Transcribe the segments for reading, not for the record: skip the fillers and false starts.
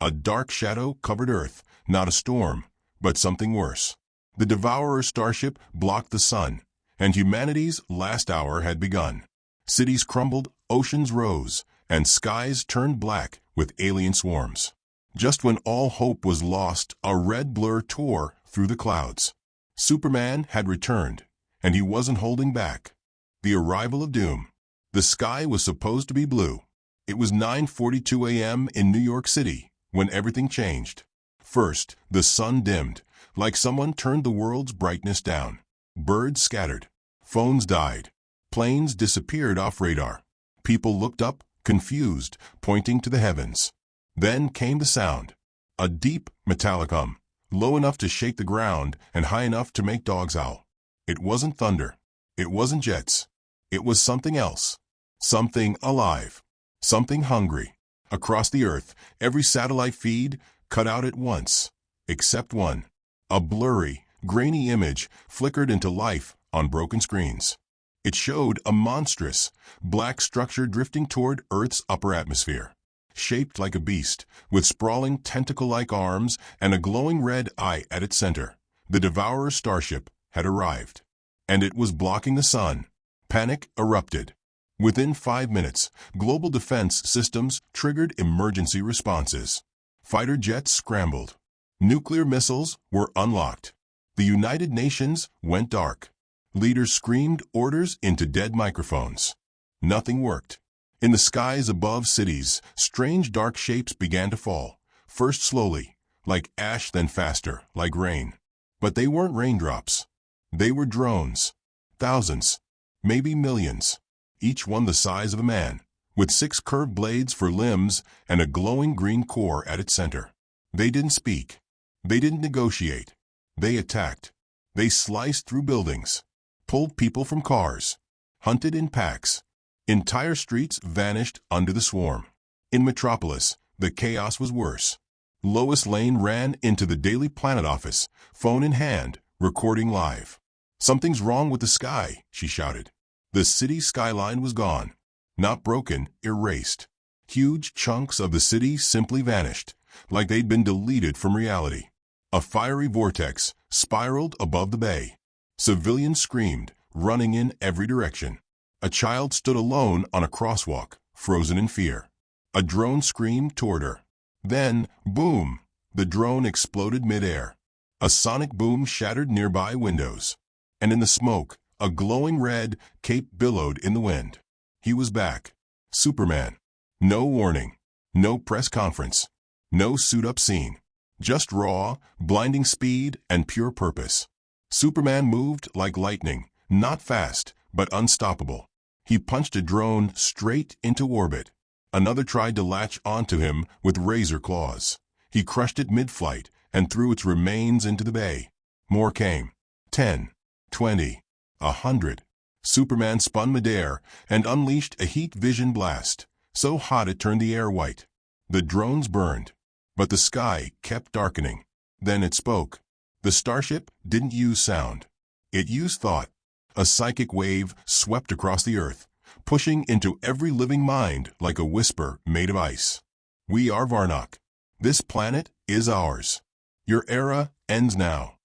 A dark shadow covered Earth, not a storm, but something worse. The Devourer Starship blocked the sun, and humanity's last hour had begun. Cities crumbled, oceans rose, and skies turned black with alien swarms. Just when all hope was lost, a red blur tore through the clouds. Superman had returned, and he wasn't holding back. The arrival of doom. The sky was supposed to be blue. It was 9:42 a.m. in New York City when everything changed. First, the sun dimmed, like someone turned the world's brightness down. Birds scattered. Phones died. Planes disappeared off radar. People looked up, confused, pointing to the heavens. Then came the sound. A deep, metallic hum, low enough to shake the ground and high enough to make dogs howl. It wasn't thunder. It wasn't jets. It was something else. Something alive. Something hungry. Across the Earth, every satellite feed cut out at once, except one. A blurry, grainy image flickered into life on broken screens. It showed a monstrous, black structure drifting toward Earth's upper atmosphere. Shaped like a beast, with sprawling tentacle-like arms and a glowing red eye at its center, the Devourer Starship had arrived. And it was blocking the sun. Panic erupted. Within 5 minutes, global defense systems triggered emergency responses. Fighter jets scrambled. Nuclear missiles were unlocked. The United Nations went dark. Leaders screamed orders into dead microphones. Nothing worked. In the skies above cities, strange dark shapes began to fall, first slowly, like ash, then faster, like rain. But they weren't raindrops. They were drones. Thousands, maybe millions, each one the size of a man, with 6 curved blades for limbs and a glowing green core at its center. They didn't speak. They didn't negotiate. They attacked. They sliced through buildings, pulled people from cars, hunted in packs. Entire streets vanished under the swarm. In Metropolis, the chaos was worse. Lois Lane ran into the Daily Planet office, phone in hand, recording live. "Something's wrong with the sky," she shouted. The city skyline was gone. Not broken, erased. Huge chunks of the city simply vanished, like they'd been deleted from reality. A fiery vortex spiraled above the bay. Civilians screamed, running in every direction. A child stood alone on a crosswalk, frozen in fear. A drone screamed toward her. Then, boom! The drone exploded midair. A sonic boom shattered nearby windows. And in the smoke, a glowing red cape billowed in the wind. He was back. Superman. No warning. No press conference. No suit-up scene. Just raw, blinding speed and pure purpose. Superman moved like lightning, not fast, but unstoppable. He punched a drone straight into orbit. Another tried to latch onto him with razor claws. He crushed it mid-flight and threw its remains into the bay. More came. 10, 20, 100. Superman spun midair and unleashed a heat vision blast, so hot it turned the air white. The drones burned, but the sky kept darkening. Then it spoke. The starship didn't use sound. It used thought. A psychic wave swept across the Earth, pushing into every living mind like a whisper made of ice. "We are Varnock. This planet is ours. Your era ends now."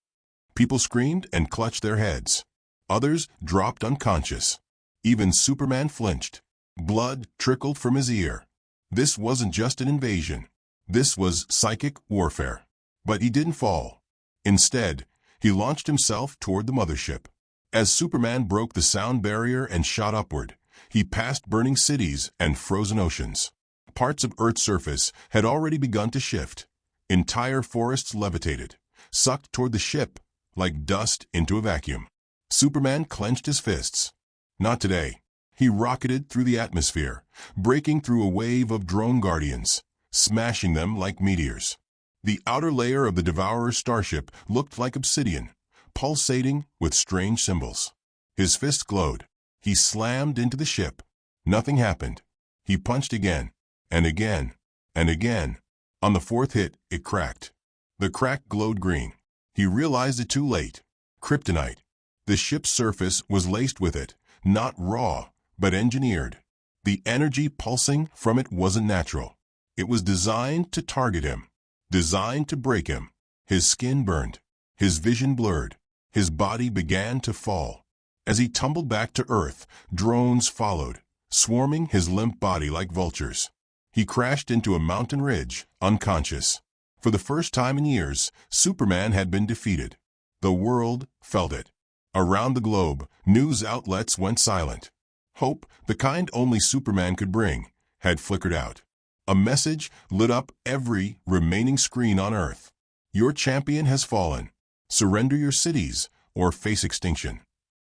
People screamed and clutched their heads. Others dropped unconscious. Even Superman flinched. Blood trickled from his ear. This wasn't just an invasion. This was psychic warfare. But he didn't fall. Instead, he launched himself toward the mothership. As Superman broke the sound barrier and shot upward, he passed burning cities and frozen oceans. Parts of Earth's surface had already begun to shift. Entire forests levitated, sucked toward the ship like dust into a vacuum. Superman clenched his fists. Not today. He rocketed through the atmosphere, breaking through a wave of drone guardians, smashing them like meteors. The outer layer of the Devourer Starship looked like obsidian, pulsating with strange symbols. His fist glowed. He slammed into the ship. Nothing happened. He punched again, and again, and again. On the 4th hit, it cracked. The crack glowed green. He realized it too late. Kryptonite. The ship's surface was laced with it, not raw, but engineered. The energy pulsing from it wasn't natural. It was designed to target him, designed to break him. His skin burned, his vision blurred, his body began to fall. As he tumbled back to Earth, drones followed, swarming his limp body like vultures. He crashed into a mountain ridge, unconscious. For the first time in years, Superman had been defeated. The world felt it. Around the globe, news outlets went silent. Hope, the kind only Superman could bring, had flickered out. A message lit up every remaining screen on Earth. Your champion has fallen. Surrender your cities or face extinction.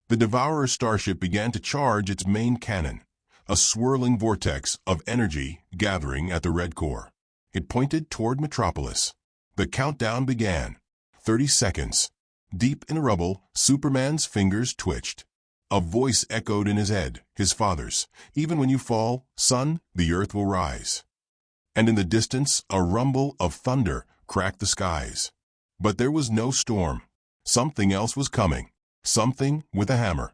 The Devourer Starship began to charge its main cannon, a swirling vortex of energy gathering at the red core. It pointed toward Metropolis. The countdown began. 30 seconds. Deep in the rubble, Superman's fingers twitched. A voice echoed in his head, his father's. Even when you fall, son, the earth will rise. And in the distance, a rumble of thunder cracked the skies. But there was no storm. Something else was coming. Something with a hammer.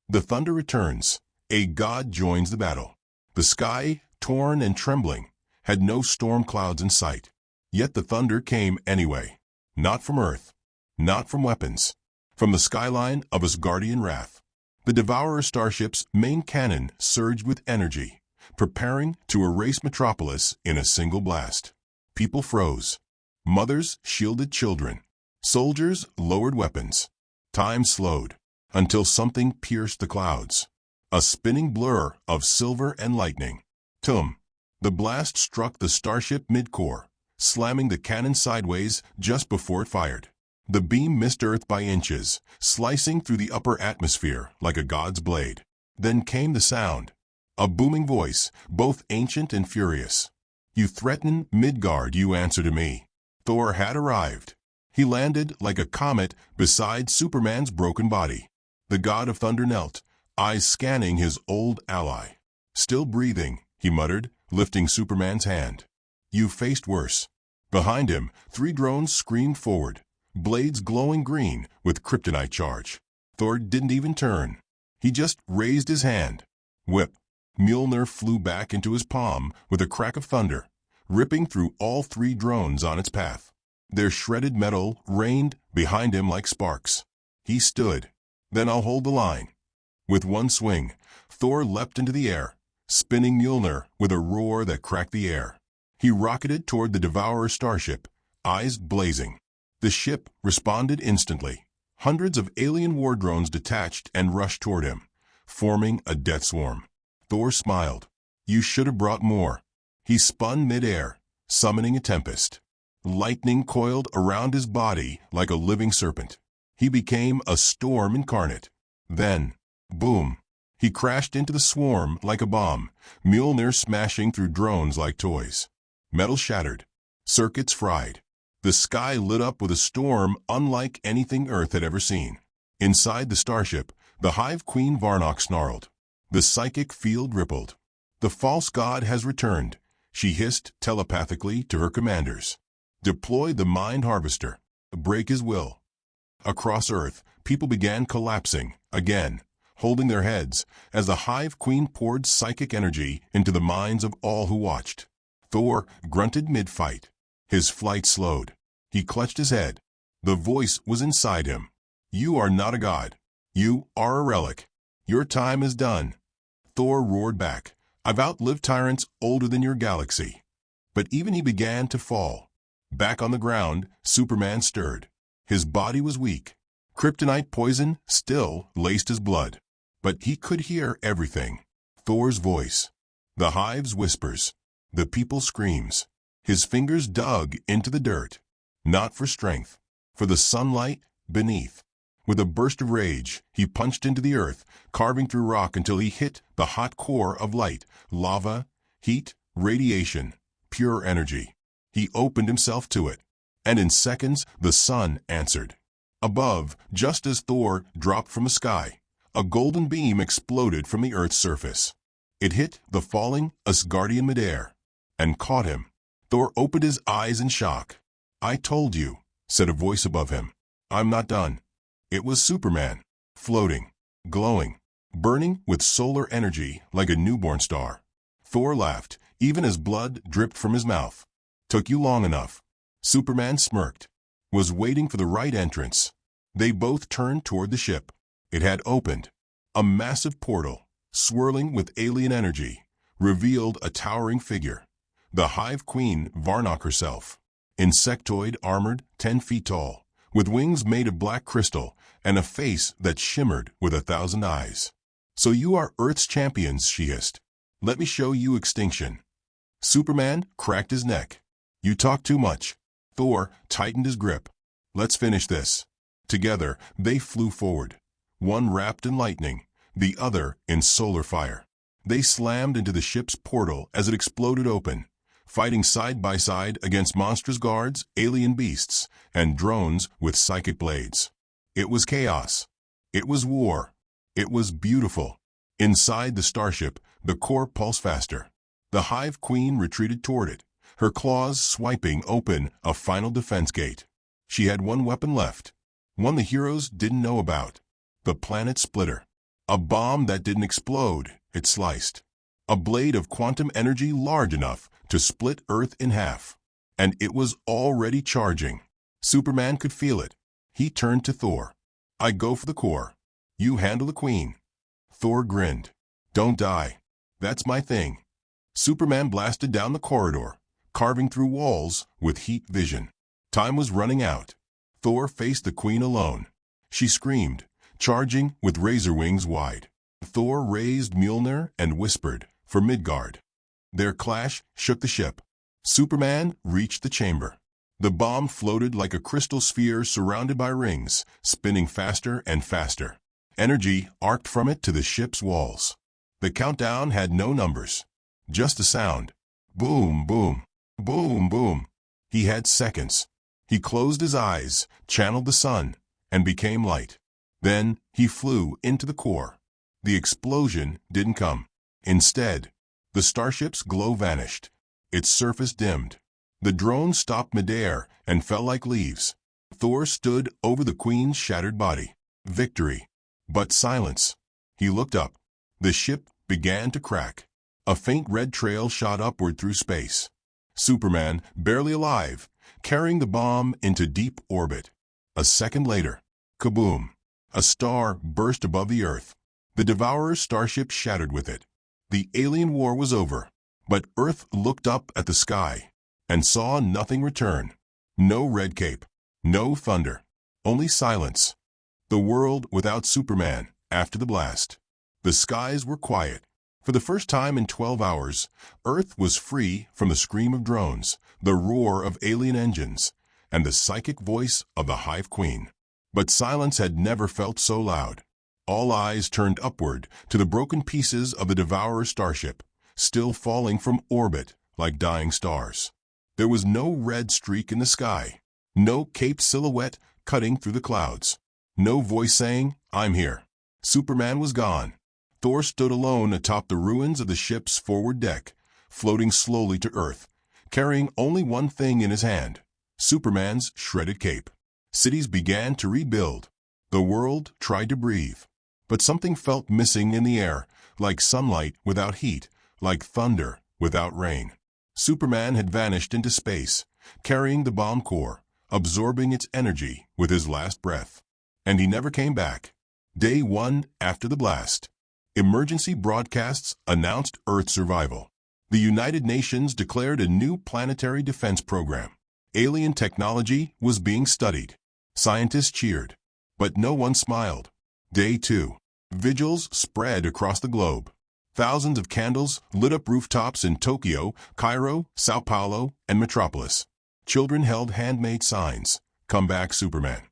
The thunder returns. A god joins the battle. The sky, torn and trembling, had no storm clouds in sight. Yet the thunder came anyway. Not from Earth. Not from weapons. From the skyline of Asgardian wrath. The Devourer Starship's main cannon surged with energy, preparing to erase Metropolis in a single blast. People froze. Mothers shielded children. Soldiers lowered weapons. Time slowed, until something pierced the clouds. A spinning blur of silver and lightning. Tum! The blast struck the starship mid-core, slamming the cannon sideways just before it fired. The beam missed Earth by inches, slicing through the upper atmosphere like a god's blade. Then came the sound. A booming voice, both ancient and furious. You threaten Midgard, you answer to me. Thor had arrived. He landed like a comet beside Superman's broken body. The god of thunder knelt, eyes scanning his old ally. Still breathing, he muttered, lifting Superman's hand. You faced worse. Behind him, 3 drones screamed forward, blades glowing green with kryptonite charge. Thor didn't even turn. He just raised his hand. Whip. Mjolnir flew back into his palm with a crack of thunder, ripping through all 3 drones on its path. Their shredded metal rained behind him like sparks. He stood. Then I'll hold the line. With one swing, Thor leapt into the air, spinning Mjolnir with a roar that cracked the air. He rocketed toward the Devourer Starship, eyes blazing. The ship responded instantly. Hundreds of alien war drones detached and rushed toward him, forming a death swarm. Thor smiled. You should have brought more. He spun mid-air, summoning a tempest. Lightning coiled around his body like a living serpent. He became a storm incarnate. Then, boom, he crashed into the swarm like a bomb, Mjolnir smashing through drones like toys. Metal shattered. Circuits fried. The sky lit up with a storm unlike anything Earth had ever seen. Inside the starship, the Hive Queen Varnock snarled. The psychic field rippled. The false god has returned, she hissed telepathically to her commanders. Deploy the Mind Harvester. Break his will. Across Earth, people began collapsing, again, holding their heads, as the Hive Queen poured psychic energy into the minds of all who watched. Thor grunted mid-fight. His flight slowed. He clutched his head. The voice was inside him. You are not a god. You are a relic. Your time is done. Thor roared back. I've outlived tyrants older than your galaxy. But even he began to fall. Back on the ground, Superman stirred. His body was weak. Kryptonite poison still laced his blood. But he could hear everything. Thor's voice. The Hive's whispers. The people's screams. His fingers dug into the dirt. Not for strength. For the sunlight beneath. With a burst of rage, he punched into the earth, carving through rock until he hit the hot core of light, lava, heat, radiation, pure energy. He opened himself to it, and in seconds the sun answered. Above, just as Thor dropped from the sky, a golden beam exploded from the Earth's surface. It hit the falling Asgardian midair, and caught him. Thor opened his eyes in shock. I told you, said a voice above him. I'm not done. It was Superman, floating, glowing, burning with solar energy like a newborn star. Thor laughed. even as blood dripped from his mouth. Took you long enough. Superman smirked. Was waiting for the right entrance. They both turned toward the ship. It had opened. A massive portal, swirling with alien energy, revealed a towering figure. The Hive Queen Varnock herself. Insectoid armored, 10 feet tall, with wings made of black crystal and a face that shimmered with 1,000 eyes. So you are Earth's champions, she hissed. Let me show you extinction. Superman cracked his neck. You talk too much. Thor tightened his grip. Let's finish this. Together, they flew forward. One wrapped in lightning, the other in solar fire. They slammed into the ship's portal as it exploded open, fighting side by side against monstrous guards, alien beasts, and drones with psychic blades. It was chaos. It was war. It was beautiful. Inside the starship, the core pulsed faster. The Hive Queen retreated toward it, her claws swiping open a final defense gate. She had one weapon left, one the heroes didn't know about. The planet splitter. A bomb that didn't explode, it sliced. A blade of quantum energy large enough to split Earth in half. And it was already charging. Superman could feel it. He turned to Thor. I go for the core. You handle the queen. Thor grinned. Don't die. That's my thing. Superman blasted down the corridor, carving through walls with heat vision. Time was running out. Thor faced the queen alone. She screamed, charging with razor wings wide. Thor raised Mjolnir and whispered, for Midgard. Their clash shook the ship. Superman reached the chamber. The bomb floated like a crystal sphere surrounded by rings, spinning faster and faster. Energy arced from it to the ship's walls. The countdown had no numbers, just a sound. Boom, boom, boom, boom. He had seconds. He closed his eyes, channeled the sun, and became light. Then he flew into the core. The explosion didn't come. Instead, the starship's glow vanished. Its surface dimmed. The drone stopped midair and fell like leaves. Thor stood over the queen's shattered body. Victory. But silence. He looked up. The ship began to crack. A faint red trail shot upward through space. Superman, barely alive, carrying the bomb into deep orbit. A second later, kaboom. A star burst above the Earth. The Devourer Starship shattered with it. The alien war was over, but Earth looked up at the sky and saw nothing return. No red cape, no thunder, only silence. The world without Superman after the blast. The skies were quiet. For the first time in 12 hours, Earth was free from the scream of drones, the roar of alien engines, and the psychic voice of the Hive Queen. But silence had never felt so loud. All eyes turned upward to the broken pieces of the Devourer Starship, still falling from orbit like dying stars. There was no red streak in the sky, no caped silhouette cutting through the clouds, no voice saying, I'm here. Superman was gone. Thor stood alone atop the ruins of the ship's forward deck, floating slowly to Earth, carrying only one thing in his hand, Superman's shredded cape. Cities began to rebuild. The world tried to breathe. But something felt missing in the air, like sunlight without heat, like thunder without rain. Superman had vanished into space, carrying the bomb core, absorbing its energy with his last breath. And he never came back. Day 1 after the blast. Emergency broadcasts announced Earth's survival. The United Nations declared a new planetary defense program. Alien technology was being studied. Scientists cheered, but no one smiled. Day 2. Vigils spread across the globe. Thousands of candles lit up rooftops in Tokyo, Cairo, Sao Paulo, and Metropolis. Children held handmade signs, "Come back, Superman."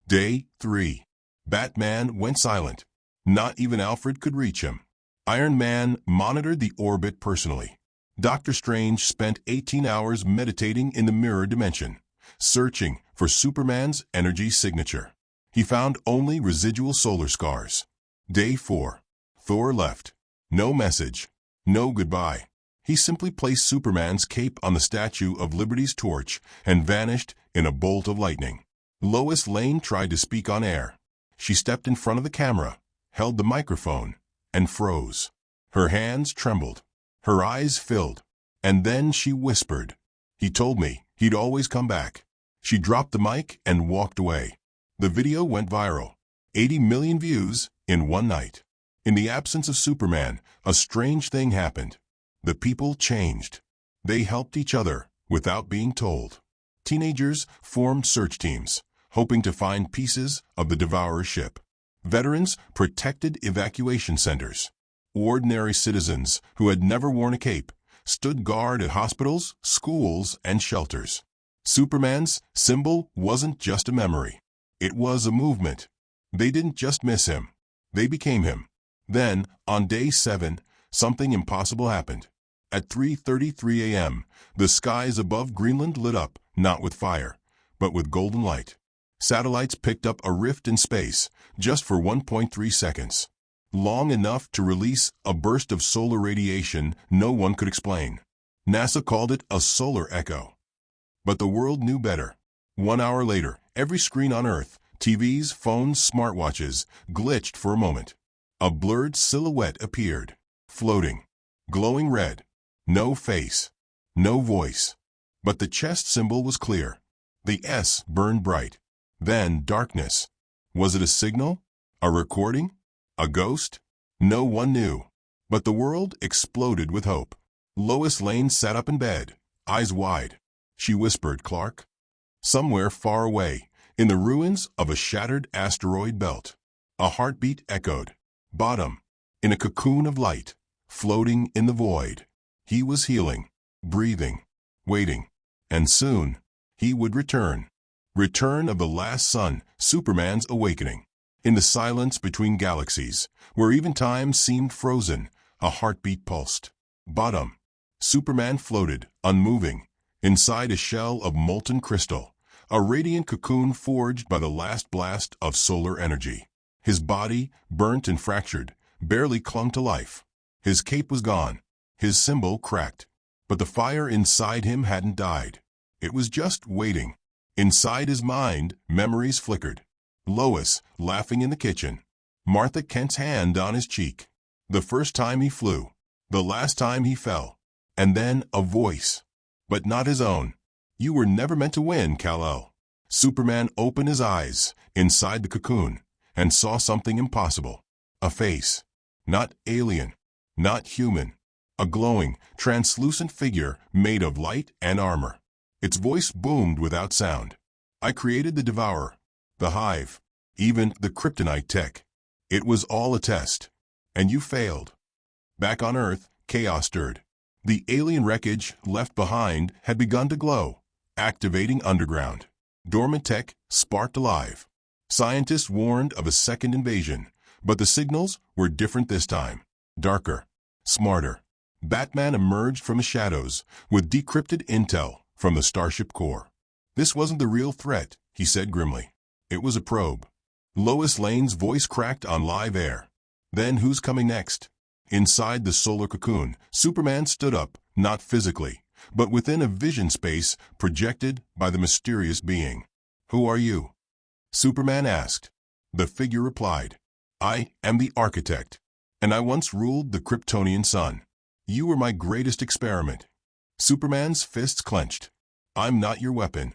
Day 3. Batman went silent. Not even Alfred could reach him. Iron Man monitored the orbit personally. Doctor Strange spent 18 hours meditating in the mirror dimension, searching for Superman's energy signature. He found only residual solar scars. Day 4. Thor left. No message. No goodbye. He simply placed Superman's cape on the Statue of Liberty's torch and vanished in a bolt of lightning. Lois Lane tried to speak on air. She stepped in front of the camera, held the microphone, and froze. Her hands trembled. Her eyes filled. And then she whispered. He told me he'd always come back. She dropped the mic and walked away. The video went viral. 80 million views in one night. In the absence of Superman, a strange thing happened. The people changed. They helped each other without being told. Teenagers formed search teams, hoping to find pieces of the Devourer ship. Veterans protected evacuation centers. Ordinary citizens who had never worn a cape stood guard at hospitals, schools, and shelters. Superman's symbol wasn't just a memory. It was a movement. They didn't just miss him. They became him. Then, on day 7, something impossible happened. At 3:33 a.m., the skies above Greenland lit up, not with fire, but with golden light. Satellites picked up a rift in space just for 1.3 seconds. Long enough to release a burst of solar radiation no one could explain. NASA called it a solar echo. But the world knew better. 1 hour later, every screen on Earth, TVs, phones, smartwatches, glitched for a moment. A blurred silhouette appeared, floating, glowing red. No face, no voice. But the chest symbol was clear. The S burned bright. Then darkness. Was it a signal? A recording? A ghost? No one knew. But the world exploded with hope. Lois Lane sat up in bed, eyes wide. She whispered, "Clark." Somewhere far away, in the ruins of a shattered asteroid belt, a heartbeat echoed. Bottom, in a cocoon of light, floating in the void. He was healing, breathing, waiting. And soon, he would return. Return of the last sun, Superman's awakening. In the silence between galaxies, where even time seemed frozen, a heartbeat pulsed. Bottom. Superman floated, unmoving, inside a shell of molten crystal, a radiant cocoon forged by the last blast of solar energy. His body, burnt and fractured, barely clung to life. His cape was gone, his symbol cracked. But the fire inside him hadn't died. It was just waiting. Inside his mind, memories flickered. Lois, laughing in the kitchen. Martha Kent's hand on his cheek. The first time he flew. The last time he fell. And then a voice. But not his own. "You were never meant to win, Kal-El." Superman opened his eyes, inside the cocoon, and saw something impossible. A face. Not alien. Not human. A glowing, translucent figure made of light and armor. Its voice boomed without sound. "I created the Devourer, the Hive, even the kryptonite tech. It was all a test. And you failed." Back on Earth, chaos stirred. The alien wreckage left behind had begun to glow, activating underground. Dormant tech sparked alive. Scientists warned of a second invasion, but the signals were different this time. Darker, smarter. Batman emerged from the shadows with decrypted intel from the Starship core. "This wasn't the real threat," he said grimly. "It was a probe." Lois Lane's voice cracked on live air. "Then who's coming next?" Inside the solar cocoon, Superman stood up, not physically, but within a vision space projected by the mysterious being. "Who are you?" Superman asked. The figure replied, "I am the architect, and I once ruled the Kryptonian sun. You were my greatest experiment." Superman's fists clenched. "I'm not your weapon."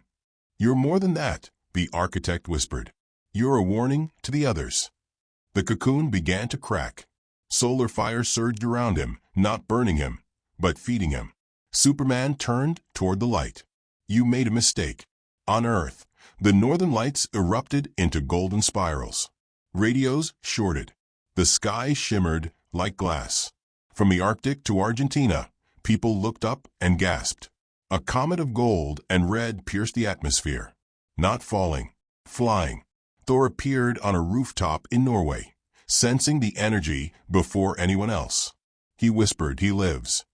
"You're more than that," the architect whispered. "You're a warning to the others." The cocoon began to crack. Solar fire surged around him, not burning him, but feeding him. Superman turned toward the light. "You made a mistake." On Earth, the northern lights erupted into golden spirals. Radios shorted. The sky shimmered like glass. From the Arctic to Argentina, people looked up and gasped. A comet of gold and red pierced the atmosphere. Not falling, flying. Thor appeared on a rooftop in Norway, sensing the energy before anyone else. He whispered, "He lives."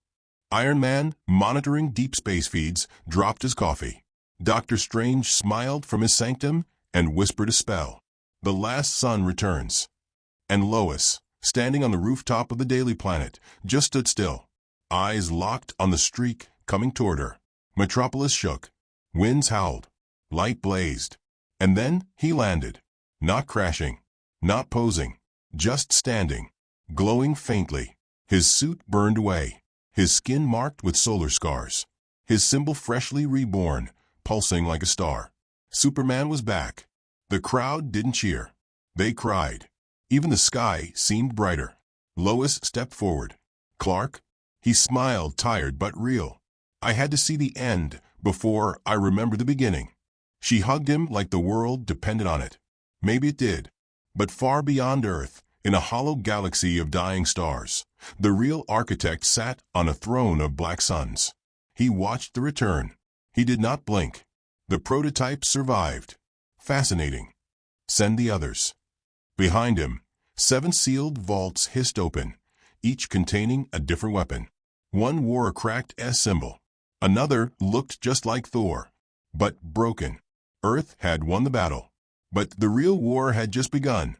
Iron Man, monitoring deep space feeds, dropped his coffee. Dr. Strange smiled from his sanctum and whispered a spell. The last sun returns. And Lois, standing on the rooftop of the Daily Planet, just stood still, eyes locked on the streak coming toward her. Metropolis shook. Winds howled. Light blazed. And then he landed. Not crashing. Not posing. Just standing. Glowing faintly. His suit burned away. his skin marked with solar scars, his symbol freshly reborn, pulsing like a star. Superman was back. The crowd didn't cheer. They cried. Even the sky seemed brighter. Lois stepped forward. "Clark?" He smiled, tired but real. "I had to see the end before I remember the beginning." She hugged him like the world depended on it. Maybe it did. But far beyond Earth, in a hollow galaxy of dying stars, the real architect sat on a throne of black suns. He watched the return. He did not blink. The prototype survived. Fascinating. Send the others. Behind him, 7 sealed vaults hissed open, each containing a different weapon. One wore a cracked S symbol. Another looked just like Thor, but broken. Earth had won the battle. But the real war had just begun.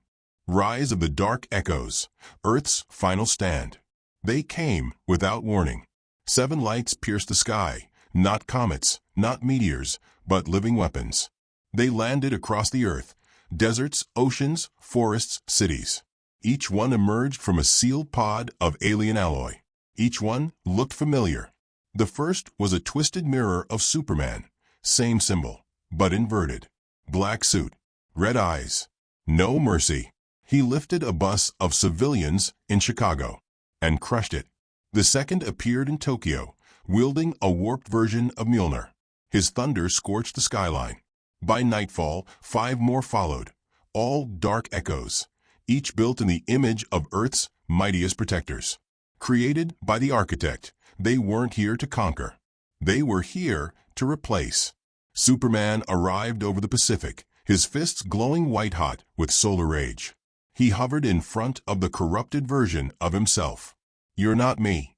Rise of the Dark Echoes, Earth's final stand. They came without warning. 7 lights pierced the sky, not comets, not meteors, but living weapons. They landed across the Earth, deserts, oceans, forests, cities. Each one emerged from a sealed pod of alien alloy. Each one looked familiar. The first was a twisted mirror of Superman, same symbol, but inverted. Black suit, red eyes, no mercy. He lifted a bus of civilians in Chicago and crushed it. The second appeared in Tokyo, wielding a warped version of Mjolnir. His thunder scorched the skyline. By nightfall, 5 more followed, all dark echoes, each built in the image of Earth's mightiest protectors. Created by the architect, they weren't here to conquer. They were here to replace. Superman arrived over the Pacific, his fists glowing white-hot with solar rage. He hovered in front of the corrupted version of himself. "You're not me."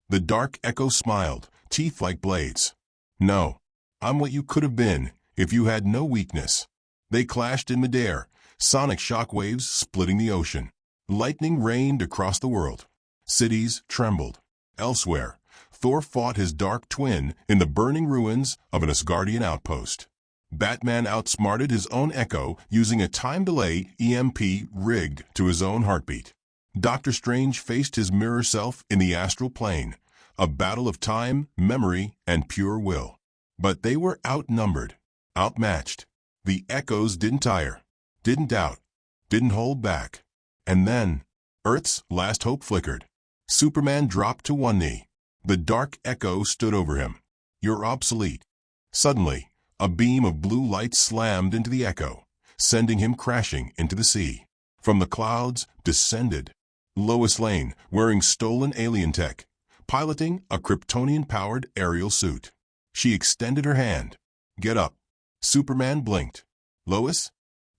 The Dark Echo smiled, teeth like blades. "No, I'm what you could have been if you had no weakness." They clashed in midair, sonic shock waves splitting the ocean. Lightning rained across the world. Cities trembled. Elsewhere, Thor fought his dark twin in the burning ruins of an Asgardian outpost. Batman outsmarted his own Echo using a time-delay EMP rigged to his own heartbeat. Doctor Strange faced his mirror self in the astral plane, a battle of time, memory, and pure will. But they were outnumbered, outmatched. The Echoes didn't tire, didn't doubt, didn't hold back. And then, Earth's last hope flickered. Superman dropped to one knee. The Dark Echo stood over him. "You're obsolete." Suddenly, a beam of blue light slammed into the Echo, sending him crashing into the sea. From the clouds descended Lois Lane, wearing stolen alien tech, piloting a Kryptonian-powered aerial suit. She extended her hand. "Get up." Superman blinked. "Lois,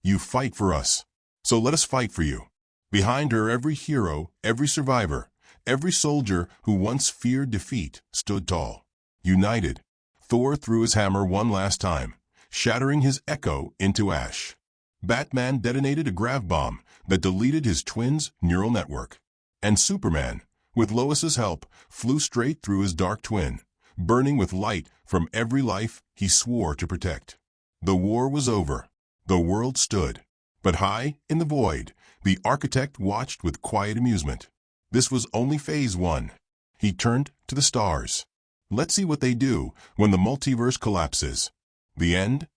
you fight for us. So let us fight for you." Behind her, every hero, every survivor, every soldier who once feared defeat stood tall. United, Thor threw his hammer one last time, shattering his Echo into ash. Batman detonated a grav bomb that deleted his twin's neural network. And Superman, with Lois's help, flew straight through his dark twin, burning with light from every life he swore to protect. The war was over. The world stood. But high in the void, the architect watched with quiet amusement. This was only phase 1. He turned to the stars. "Let's see what they do when the multiverse collapses." The end